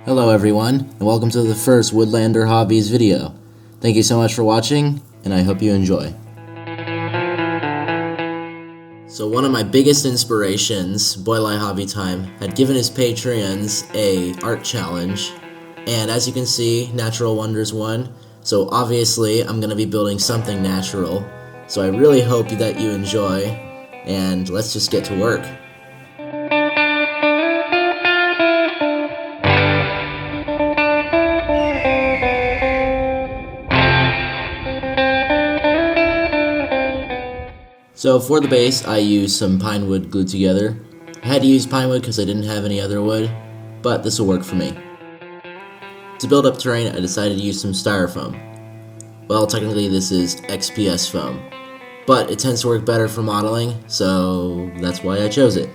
Hello everyone, and welcome to the first Woodlander Hobbies video. Thank you so much for watching, and I hope you enjoy. So one of my biggest inspirations, Boylei Hobby Time, had given his patrons a art challenge, and as you can see, Natural Wonders won. So obviously, I'm going to be building something natural, so I really hope that you enjoy, and let's just get to work. So for the base, I used some pine wood glued together. I had to use pine wood because I didn't have any other wood, but this will work for me. To build up terrain, I decided to use some styrofoam. Well, technically this is XPS foam, but it tends to work better for modeling, so that's why I chose it.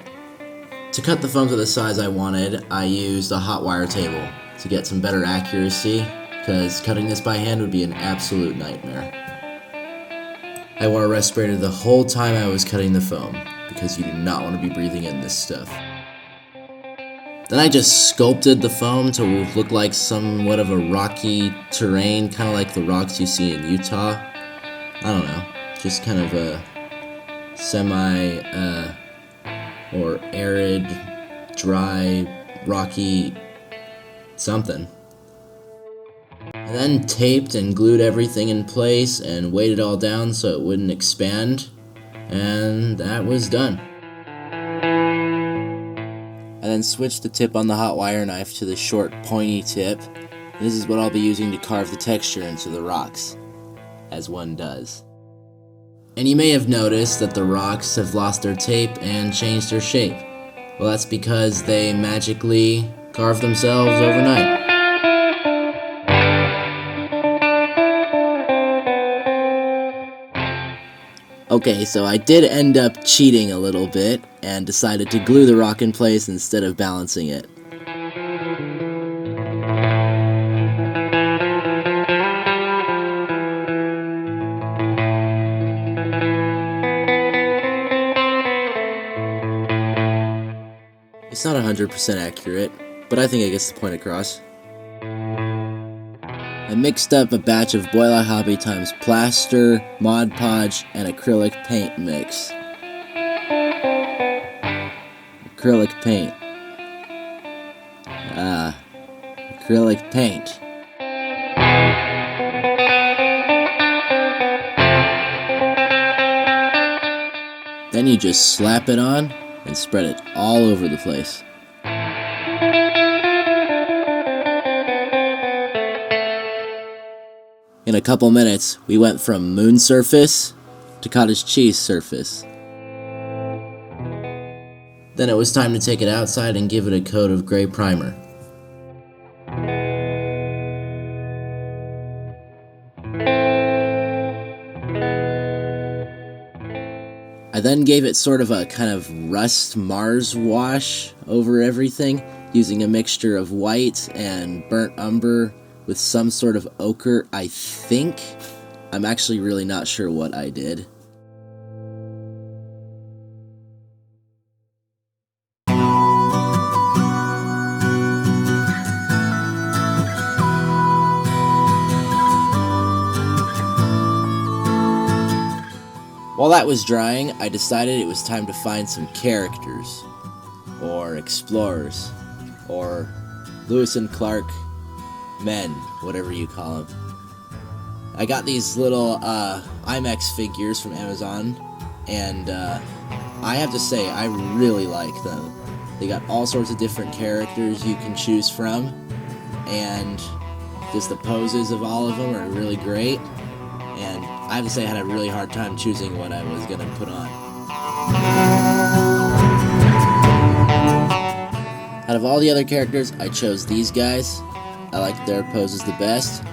To cut the foam to the size I wanted, I used a hot wire table to get some better accuracy, because cutting this by hand would be an absolute nightmare. I wore a respirator the whole time I was cutting the foam, because you do not want to be breathing in this stuff. Then I just sculpted the foam to look like somewhat of a rocky terrain, kind of like the rocks you see in Utah. I don't know, just kind of a semi or arid, dry, rocky something. I then taped and glued everything in place and weighed it all down so it wouldn't expand, and that was done. I then switched the tip on the hot wire knife to the short pointy tip, and this is what I'll be using to carve the texture into the rocks, as one does. And you may have noticed that the rocks have lost their tape and changed their shape. Well, that's because they magically carved themselves overnight. Okay, so I did end up cheating a little bit and decided to glue the rock in place instead of balancing it. It's not 100% accurate, but I think it gets the point across. I mixed up a batch of Boylei Hobby Time's plaster, Mod Podge, and acrylic paint mix. Acrylic paint. Acrylic paint. Then you just slap it on and spread it all over the place. In a couple minutes, we went from moon surface to cottage cheese surface. Then it was time to take it outside and give it a coat of gray primer. I then gave it sort of a kind of rust Mars wash over everything, using a mixture of white and burnt umber with some sort of ochre, I think. I'm actually really not sure what I did. While that was drying, I decided it was time to find some characters, or explorers, or Lewis and Clark men, whatever you call them. I got these little IMAX figures from Amazon, and I have to say, I really like them. They got all sorts of different characters you can choose from, and just the poses of all of them are really great, and I have to say I had a really hard time choosing what I was going to put on. Out of all the other characters, I chose these guys. I liked their poses the best,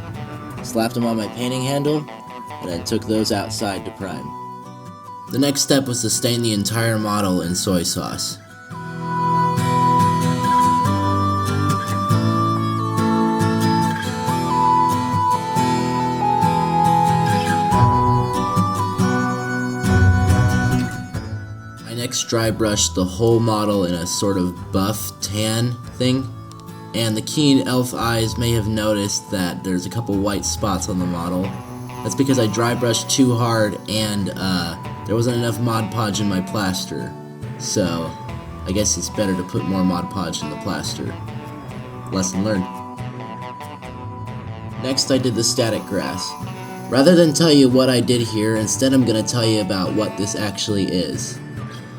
slapped them on my painting handle, and then took those outside to prime. The next step was to stain the entire model in soy sauce. I next dry brushed the whole model in a sort of buff tan thing. and the keen elf eyes may have noticed that there's a couple white spots on the model. That's because I dry brushed too hard and there wasn't enough Mod Podge in my plaster. So I guess it's better to put more Mod Podge in the plaster. Lesson learned. Next I did the static grass. Rather than tell you what I did here, instead I'm going to tell you about what this actually is.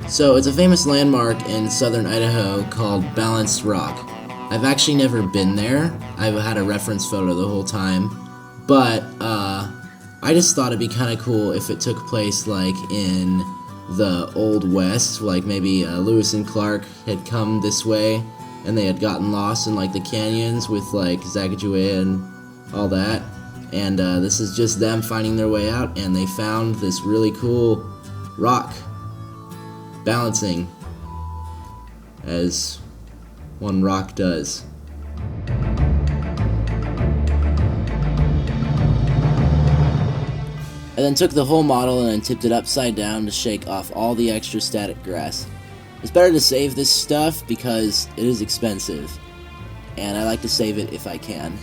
So it's a famous landmark in southern Idaho called Balanced Rock. I've actually never been there. I've had a reference photo the whole time, but I just thought it'd be kind of cool if it took place like in the Old West, like maybe Lewis and Clark had come this way and they had gotten lost in like the canyons with like Sacagawea and all that, and this is just them finding their way out, and they found this really cool rock balancing as one rock does. I then took the whole model and tipped it upside down to shake off all the extra static grass. It's better to save this stuff because it is expensive, and I like to save it if I can.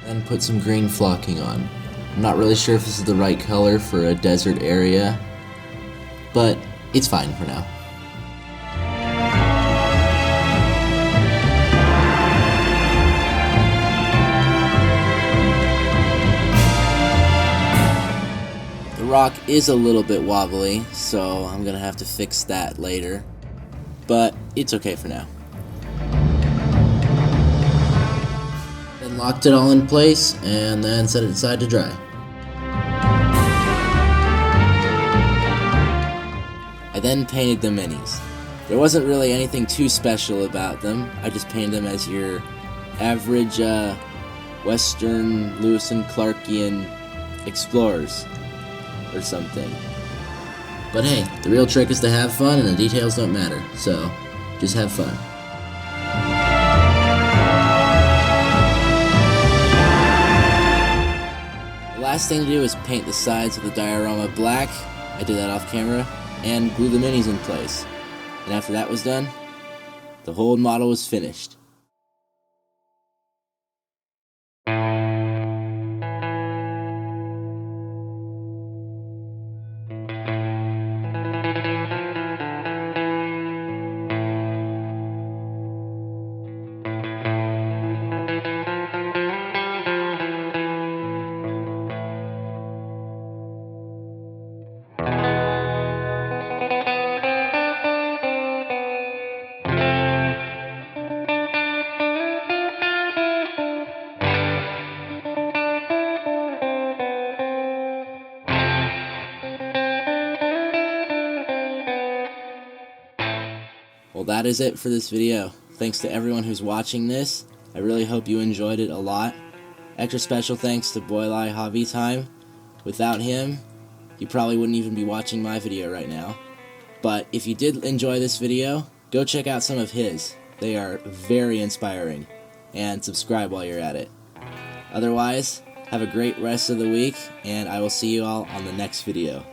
Then put some green flocking on. I'm not really sure if this is the right color for a desert area, but it's fine for now. The rock is a little bit wobbly, so I'm gonna have to fix that later, but it's okay for now. Then locked it all in place and then set it aside to dry. I then painted the minis. There wasn't really anything too special about them. I just painted them as your average Western Lewis and Clarkian explorers or something. But hey, the real trick is to have fun and the details don't matter, so just have fun. The last thing to do is paint the sides of the diorama black. I did that off camera, and glue the minis in place. And after that was done, the whole model was finished. Well, that is it for this video. Thanks to everyone who's watching this. I really hope you enjoyed it a lot. Extra special thanks to Boylei Hobby Time. Without him, you probably wouldn't even be watching my video right now. But if you did enjoy this video, go check out some of his. They are very inspiring. And subscribe while you're at it. Otherwise, have a great rest of the week, and I will see you all on the next video.